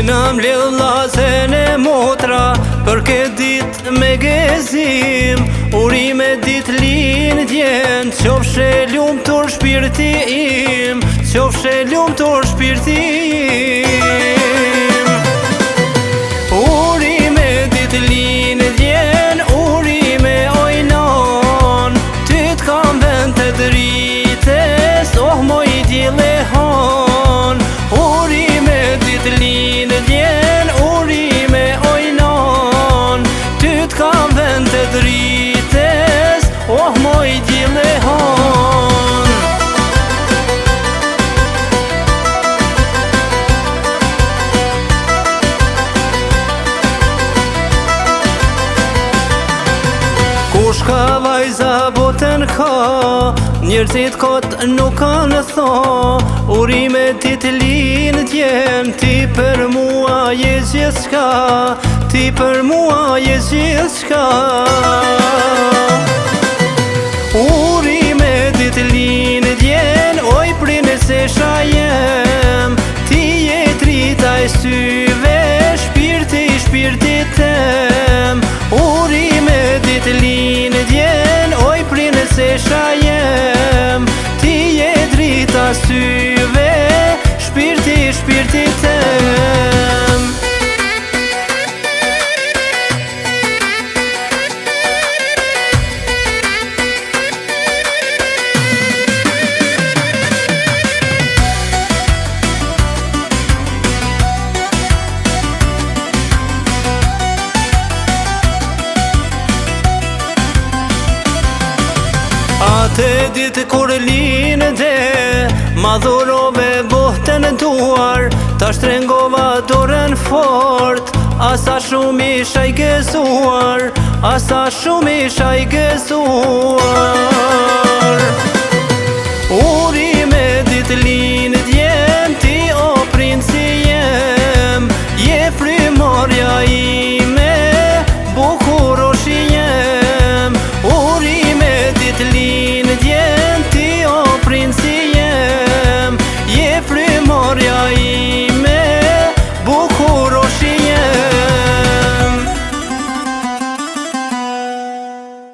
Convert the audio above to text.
Në mledh lazen e motra për këtë dit me gëzim, urime dit lindjen, qofshe lumë tër shpirti im, qofshe lumë tër shpirti im. Urime dit lindjen, urime ojnon, ty t'kam vend të drites, oh moj djele hon. Urime dit lindjen, urime ojnon, ty t'kam vend të drites, oh moj djele hon. Kush ka vajza botën ka, njerëzit kot nuk kanë tho, urime ti të lindjen, ti për mua je gjithçka, ti për mua je gjithçka. Urime ti të lindjen, oj prinsesha jem, ti je drita e syve, shpirti shpirtit tem. Urime ti të lindjen, oj prinsesha jem, ti je drita syve, shpirti shpirtit tem. Atë ditë kur linde, ma dhurove bohtën duar, ta shtrengova dorën fort, asa shumë isha i gëzuar, asa shumë isha i gëzuar.